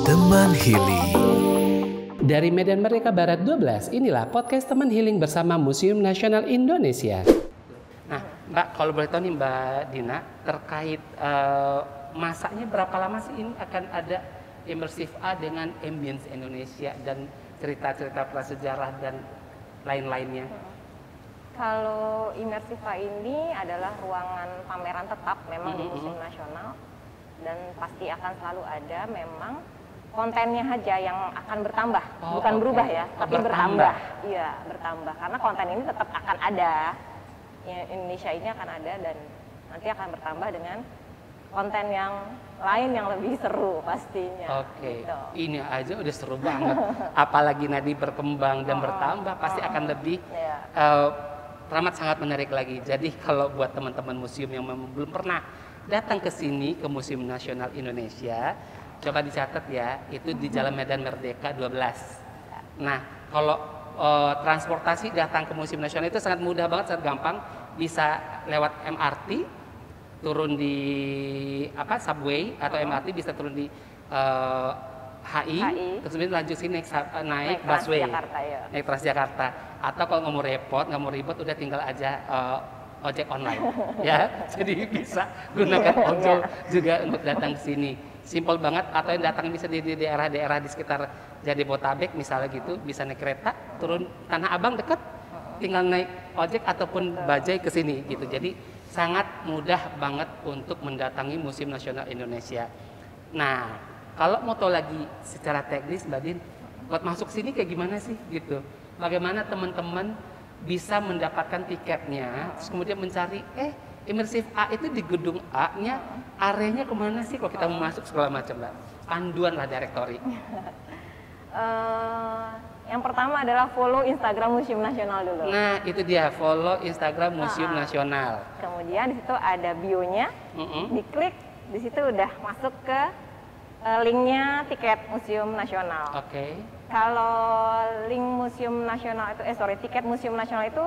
Teman Healing. Dari Medan Merdeka Barat 12, inilah podcast Teman Healing bersama Museum Nasional Indonesia. Nah, Mbak, kalau boleh tahu nih Mbak Dina, terkait masanya berapa lama sih ini akan ada Immersive A dengan ambience Indonesia dan cerita-cerita prasejarah dan lain-lainnya? Kalau Immersive A ini adalah ruangan pameran tetap memang di Museum Nasional dan pasti akan selalu ada, memang kontennya aja yang akan bertambah, bukan berubah ya, tapi bertambah. Iya, bertambah karena konten ini tetap akan ada. Ya, Indonesia ini akan ada dan nanti akan bertambah dengan konten yang lain yang lebih seru pastinya. Oke, gitu. Ini aja udah seru banget. Apalagi nanti berkembang dan bertambah, pasti akan lebih teramat sangat menarik lagi. Jadi kalau buat teman-teman museum yang belum pernah datang ke sini, ke Museum Nasional Indonesia, coba dicatat ya, itu di Jalan Medan Merdeka 12. Nah, kalau transportasi datang ke Museum Nasional itu sangat mudah banget, sangat gampang. Bisa lewat MRT, turun di subway atau MRT, bisa turun di HI, terus kemudian lanjut sini naik busway, naik Transjakarta. Atau kalau nggak mau repot, nggak mau ribet, udah tinggal aja ojek online, ya. Jadi bisa gunakan ojol juga untuk datang ke sini. Simpel banget. Atau yang datang bisa di daerah-daerah di sekitar Jabodetabek misalnya gitu, bisa naik kereta, turun Tanah Abang dekat, tinggal naik ojek ataupun bajai ke sini gitu. Jadi sangat mudah banget untuk mendatangi Museum Nasional Indonesia. Nah, kalau mau tahu lagi secara teknis, Mbak Din, buat masuk sini kayak gimana sih gitu? Bagaimana teman-teman bisa mendapatkan tiketnya, terus kemudian mencari Immersive A itu di gedung A-nya, areanya kemana sih kalau kita mau masuk segala macam, Mbak? Panduan lah direktori. Yang pertama adalah follow Instagram Museum Nasional dulu. Nah, itu dia, follow Instagram Museum Nasional. Kemudian di situ ada bio-nya, diklik, di situ udah masuk ke linknya tiket Museum Nasional. Oke. Kalau link Museum Nasional itu, tiket Museum Nasional itu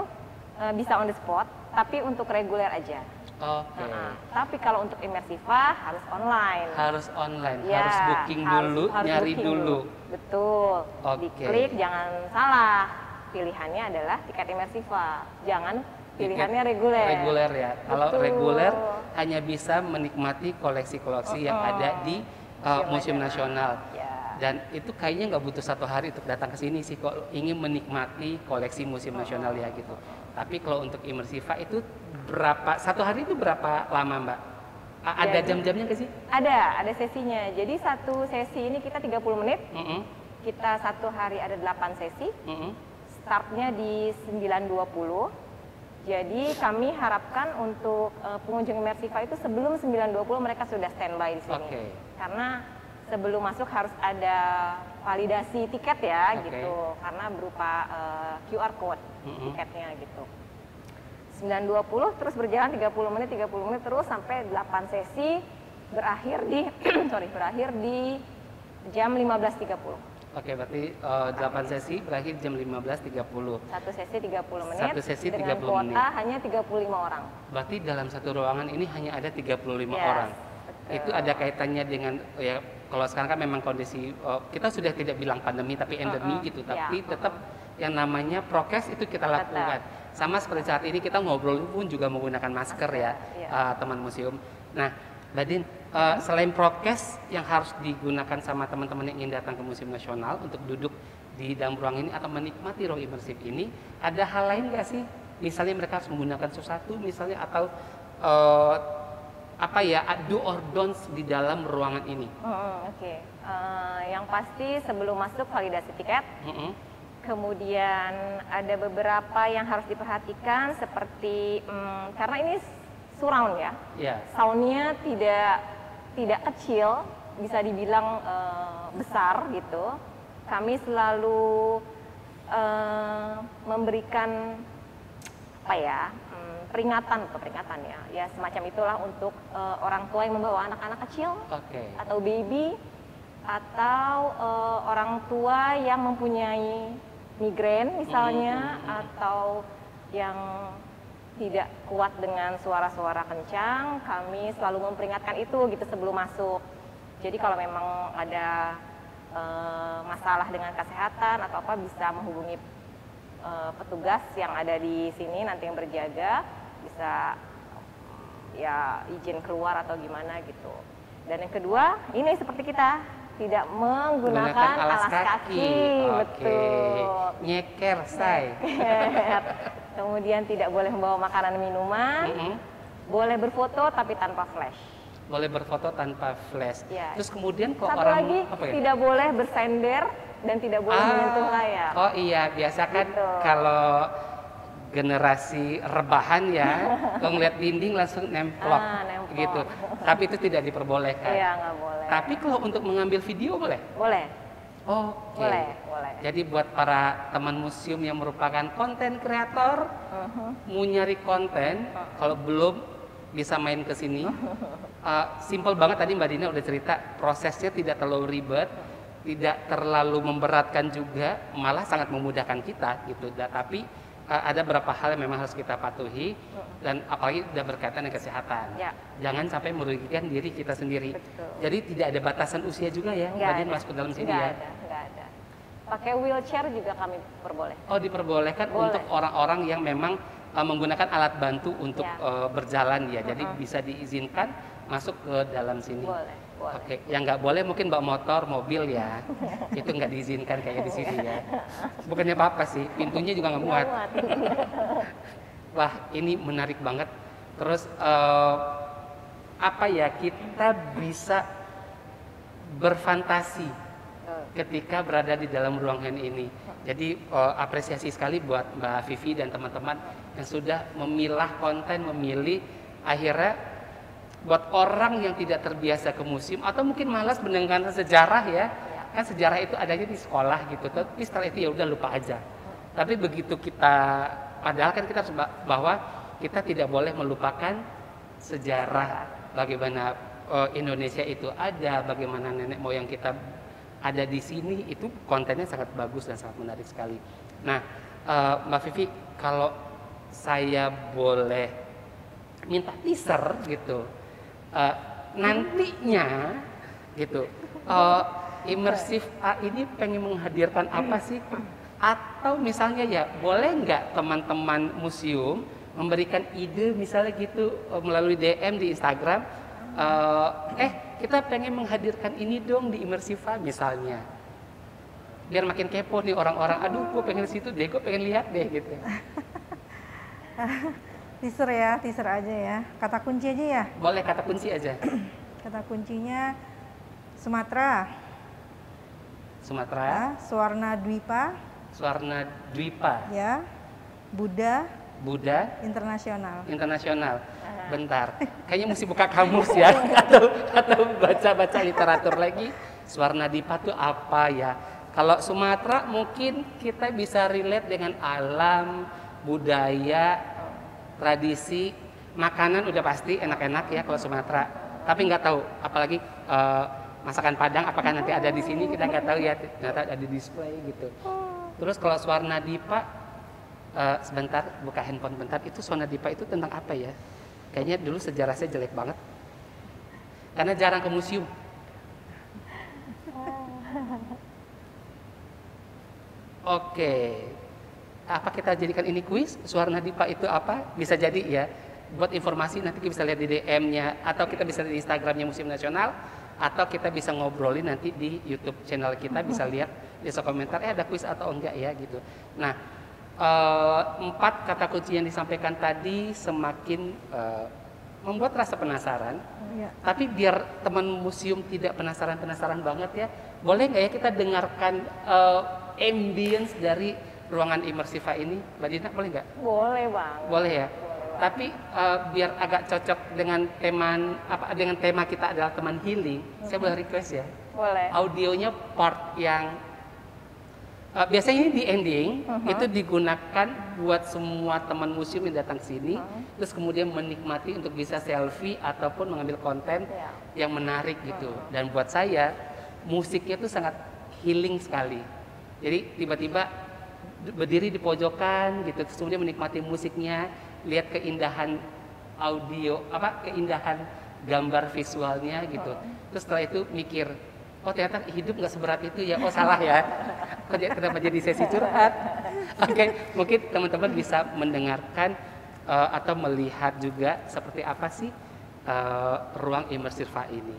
bisa on the spot, tapi untuk reguler aja. Oke. Tapi kalau untuk Immersiva harus online. Harus online, Ya, harus booking dulu, harus nyari booking dulu. Betul. Oke. Diklik, jangan salah. Pilihannya adalah tiket Immersiva. Jangan pilihannya reguler. Reguler ya. Kalau Betul. reguler hanya bisa menikmati koleksi-koleksi yang ada di Museum Nasional. Ya. Dan itu kayaknya nggak butuh 1 hari untuk datang ke sini sih, kalau ingin menikmati koleksi Museum Nasional ya gitu. Tapi kalau untuk Immersiva itu satu hari itu berapa lama, Mbak? Ada jam-jamnya nggak sih? Ada sesinya. Jadi satu sesi ini kita 30 menit. Kita satu hari ada 8 sesi. Startnya di 9.20. Jadi kami harapkan untuk pengunjung Immersiva itu sebelum 9.20 mereka sudah standby di sini. Karena sebelum masuk harus ada validasi tiket ya gitu, karena berupa QR code tiketnya gitu. 9.20 terus berjalan 30 menit terus sampai 8 sesi, berakhir di jam 15.30. Oke, berarti 8 sesi berakhir jam 15.30. Satu sesi 30 menit. Satu sesi 30 dengan kuota menit. hanya 35 orang. Berarti dalam satu ruangan ini hanya ada 35 orang. Betul. Itu ada kaitannya dengan ya, kalau sekarang kan memang kondisi kita sudah tidak bilang pandemi tapi endemi gitu, tapi tetap yang namanya prokes itu kita lakukan. Sama seperti saat ini kita ngobrol pun juga menggunakan masker ya, teman museum. Nah, Mbak Din, selain prokes yang harus digunakan sama teman-teman yang ingin datang ke Museum Nasional untuk duduk di dalam ruang ini atau menikmati ruang imersif ini, ada hal lain nggak sih? Misalnya mereka harus menggunakan sesuatu misalnya, atau do or don'ts di dalam ruangan ini? Yang pasti sebelum masuk validasi tiket. Kemudian ada beberapa yang harus diperhatikan seperti karena ini surround ya. Soundnya tidak kecil, bisa dibilang besar gitu. Kami selalu memberikan peringatan ya semacam itulah untuk orang tua yang membawa anak-anak kecil atau baby, atau orang tua yang mempunyai migrain misalnya, atau yang tidak kuat dengan suara-suara kencang. Kami selalu memperingatkan itu gitu sebelum masuk. Jadi kalau memang ada masalah dengan kesehatan atau apa bisa menghubungi petugas yang ada di sini nanti yang berjaga, bisa ya izin keluar atau gimana gitu. Dan yang kedua, ini seperti kita tidak menggunakan alas kaki. Betul. Nyeker, say. Kemudian tidak boleh membawa makanan minuman. Boleh berfoto tapi tanpa flash. Boleh berfoto tanpa flash. Ya. Terus kemudian kalau satu orang lagi tidak boleh bersender dan tidak boleh menyentuh layar. Oh iya, biasa kan kalau generasi rebahan ya, kalau ngeliat dinding langsung nemplok gitu. Tapi itu tidak diperbolehkan. Iya, nggak boleh. Tapi kalau untuk mengambil video boleh? Boleh. Oke. Boleh. Jadi buat para teman museum yang merupakan konten kreator, mau nyari konten, kalau belum bisa main ke sini. Simple banget tadi Mbak Dina udah cerita, prosesnya tidak terlalu ribet, tidak terlalu memberatkan juga, malah sangat memudahkan kita gitu. Tapi ada beberapa hal yang memang harus kita patuhi, dan apalagi udah berkaitan dengan kesehatan. Ya. Jangan sampai merugikan diri kita sendiri. Betul. Jadi tidak ada batasan usia juga ya, Mbak Dina masuk ke dalam sini ya. Nggak ada. Pakai wheelchair juga kami perbolehkan. Oh, diperbolehkan untuk orang-orang yang memang menggunakan alat bantu untuk berjalan ya. Jadi bisa diizinkan masuk ke dalam sini. Boleh. Oke, yang nggak boleh mungkin bawa motor, mobil ya. Itu nggak diizinkan kayak di sini ya. Bukannya apa-apa sih, pintunya juga nggak muat. Wah, ini menarik banget. Terus apa ya, kita bisa berfantasi ketika berada di dalam ruangan ini. Jadi apresiasi sekali buat Mbak Vivi dan teman-teman yang sudah memilah konten, memilih. Akhirnya buat orang yang tidak terbiasa ke museum atau mungkin malas mendengarkan sejarah ya, kan sejarah itu adanya di sekolah gitu, tapi setelah itu ya udah lupa aja. Tapi begitu kita, padahal kan kita harus bahwa kita tidak boleh melupakan sejarah bagaimana Indonesia itu ada, bagaimana nenek moyang kita ada di sini, itu kontennya sangat bagus dan sangat menarik sekali. Nah, Mbak Vivi, kalau saya boleh minta teaser gitu, nantinya gitu, Immersive A ini pengen menghadirkan apa sih? Atau misalnya ya boleh nggak teman-teman museum memberikan ide misalnya gitu melalui DM di Instagram, kita pengen menghadirkan ini dong di Immersive A misalnya, biar makin kepo nih orang-orang, aduh gue pengen situ deh, gue pengen lihat deh gitu. Teaser aja ya. Kata kunci aja ya? Boleh, kata kunci aja. Kata kuncinya Sumatera. Swarna Dwipa. Ya. Buddha Internasional. Bentar. Kayaknya mesti buka kamus ya atau baca-baca literatur lagi. Swarna Dwipa itu apa ya? Kalau Sumatera mungkin kita bisa relate dengan alam, budaya, tradisi, makanan udah pasti enak-enak ya kalau Sumatera. Tapi nggak tahu, apalagi masakan Padang, apakah nanti ada di sini kita nggak tahu ya. Ternyata ada di display gitu. Terus kalau Swarna Dwipa, sebentar buka handphone bentar. Itu Swarna Dwipa itu tentang apa ya? Kayaknya dulu sejarah saya jelek banget. Karena jarang ke museum. Oke. Apa kita jadikan ini kuis? Swarna Dwipa itu apa? Bisa jadi ya. Buat informasi nanti kita bisa lihat di DM-nya, atau kita bisa lihat di Instagram-nya Museum Nasional, atau kita bisa ngobrolin nanti di YouTube channel kita, bisa lihat di komentar ada kuis atau enggak ya gitu. Nah, 4 kata kunci yang disampaikan tadi semakin membuat rasa penasaran. Ya. Tapi biar teman museum tidak penasaran banget ya, boleh nggak ya kita dengarkan ambience dari ruangan Immersive ini, Mbak Dina, boleh nggak? Boleh bang. Boleh ya. Tapi biar agak cocok dengan tema kita adalah teman healing, saya boleh request ya? Boleh. Audionya part yang biasanya ini di ending itu digunakan buat semua teman museum yang datang sini, terus kemudian menikmati untuk bisa selfie ataupun mengambil konten yang menarik gitu. Dan buat saya musiknya itu sangat healing sekali. Jadi tiba-tiba berdiri di pojokan gitu, terus kemudian menikmati musiknya, lihat keindahan audio, keindahan gambar visualnya gitu. Terus setelah itu mikir, oh ternyata hidup nggak seberat itu ya, oh salah ya. Kenapa jadi sesi curhat? Oke, mungkin teman-teman bisa mendengarkan atau melihat juga seperti apa sih ruang Immersiva ini.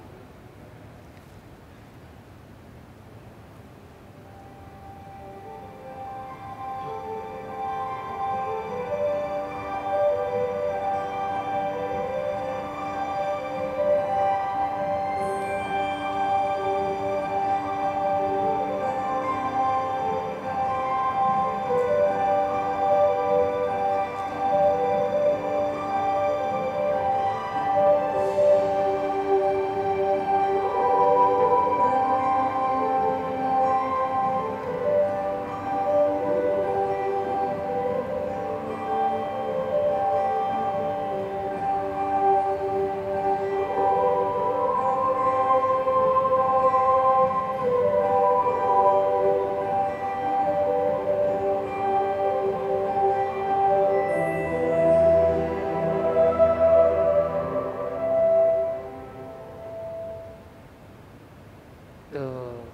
Tuh,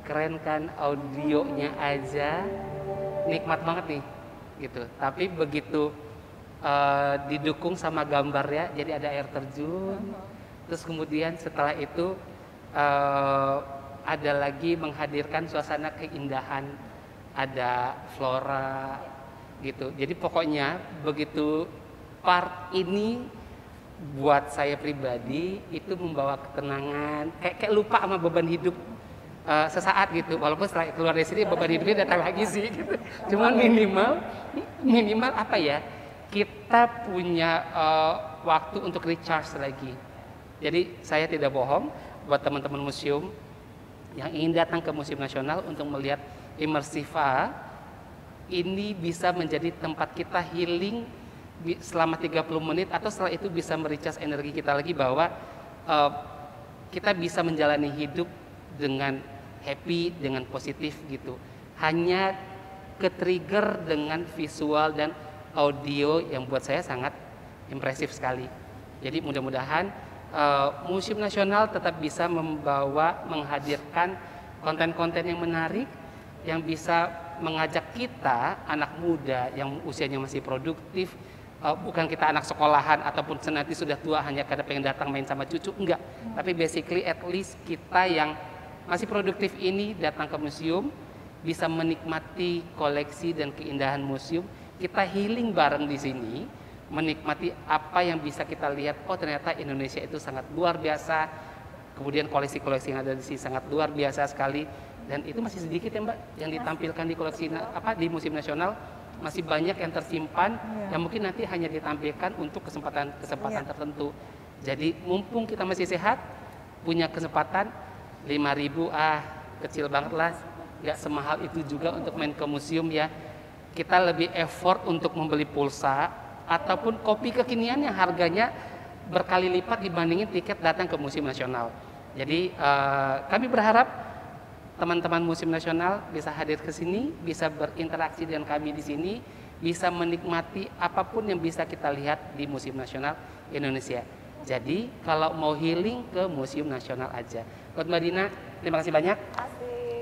keren kan, audionya aja nikmat banget nih, gitu. Tapi begitu didukung sama gambarnya, jadi ada air terjun. Terus kemudian setelah itu ada lagi menghadirkan suasana keindahan, ada flora, gitu. Jadi pokoknya begitu part ini buat saya pribadi itu membawa ketenangan, kayak lupa sama beban hidup sesaat gitu. Walaupun setelah keluar dari sini beban hidupnya datang lagi sih gitu. Cuman minimal apa ya, kita punya waktu untuk recharge lagi. Jadi saya tidak bohong buat teman-teman museum yang ingin datang ke Museum Nasional untuk melihat Immersiva, ini bisa menjadi tempat kita healing selama 30 menit, atau setelah itu bisa mericas energi kita lagi, bahwa kita bisa menjalani hidup dengan happy, dengan positif gitu. Hanya ke-trigger dengan visual dan audio yang buat saya sangat impresif sekali. Jadi mudah-mudahan Museum Nasional tetap bisa menghadirkan konten-konten yang menarik, yang bisa mengajak kita anak muda yang usianya masih produktif. Bukan kita anak sekolahan ataupun nanti sudah tua hanya karena pengen datang main sama cucu, enggak. Tapi basically at least kita yang masih produktif ini datang ke museum, bisa menikmati koleksi dan keindahan museum. Kita healing bareng di sini, menikmati apa yang bisa kita lihat. Oh ternyata Indonesia itu sangat luar biasa. Kemudian koleksi-koleksi yang ada di sini sangat luar biasa sekali. Dan itu masih sedikit ya Mbak yang ditampilkan di koleksi di Museum Nasional. Masih banyak yang tersimpan yang mungkin nanti hanya ditampilkan untuk kesempatan tertentu. Jadi mumpung kita masih sehat, punya kesempatan 5.000 kecil banget lah, nggak semahal itu juga untuk main ke museum ya. Kita lebih effort untuk membeli pulsa ataupun kopi kekinian yang harganya berkali lipat dibandingin tiket datang ke Museum Nasional. Jadi kami berharap teman-teman Museum Nasional bisa hadir ke sini, bisa berinteraksi dengan kami di sini, bisa menikmati apapun yang bisa kita lihat di Museum Nasional Indonesia. Jadi kalau mau healing ke Museum Nasional aja. Buat Mbak Dina, terima kasih banyak.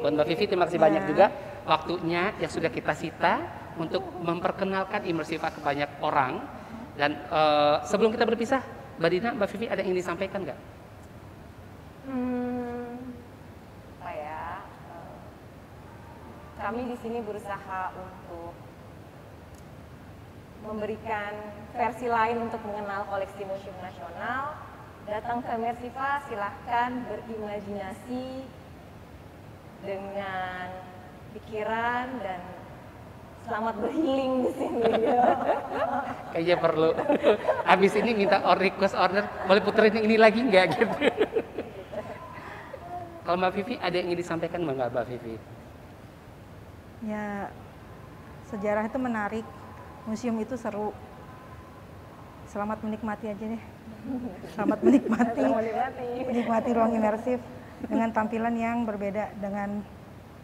Buat Mbak Vivi, terima kasih banyak juga waktunya yang sudah kita sita untuk memperkenalkan Immersiva ke banyak orang. Dan sebelum kita berpisah, Mbak Dina, Mbak Vivi ada yang ingin disampaikan nggak? Kami di sini berusaha untuk memberikan versi lain untuk mengenal koleksi Museum Nasional. Datang ke Immersiva, silahkan berimajinasi dengan pikiran dan selamat berhealing di sini. Kayaknya perlu. Habis ini minta request order, boleh puterin yang ini lagi nggak gitu. Kalau Mbak Vivi ada yang ingin disampaikan nggak Mbak Vivi? Ya, sejarah itu menarik, museum itu seru. Selamat menikmati aja deh. Selamat menikmati ruang imersif dengan tampilan yang berbeda dengan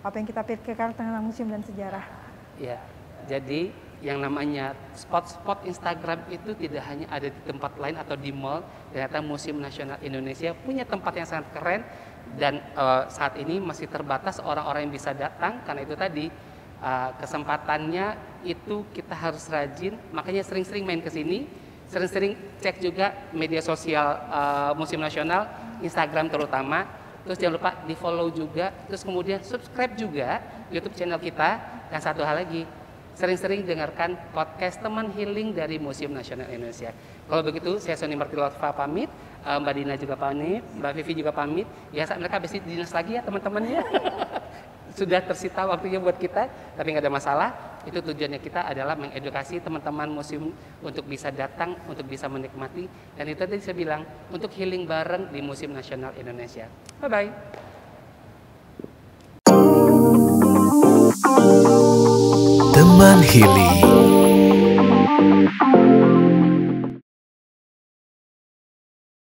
apa yang kita pikirkan tentang museum dan sejarah. Ya, jadi yang namanya spot-spot Instagram itu tidak hanya ada di tempat lain atau di mall. Ternyata Museum Nasional Indonesia punya tempat yang sangat keren dan saat ini masih terbatas orang-orang yang bisa datang karena itu tadi kesempatannya itu kita harus rajin, makanya sering-sering main ke sini, sering-sering cek juga media sosial Museum Nasional, Instagram terutama, terus jangan lupa di follow juga, terus kemudian subscribe juga YouTube channel kita, dan satu hal lagi, sering-sering dengarkan podcast Teman Healing dari Museum Nasional Indonesia. Kalau begitu, saya Sony Martilova pamit, Mbak Dina juga pamit, Mbak Vivi juga pamit. Ya, saat mereka habis dinas lagi ya teman-temannya. Sudah tersita waktunya buat kita, tapi nggak ada masalah. Itu tujuannya kita adalah mengedukasi teman-teman museum untuk bisa datang, untuk bisa menikmati. Dan itu tadi saya bilang, untuk healing bareng di Museum Nasional Indonesia. Bye-bye. Teman Healing.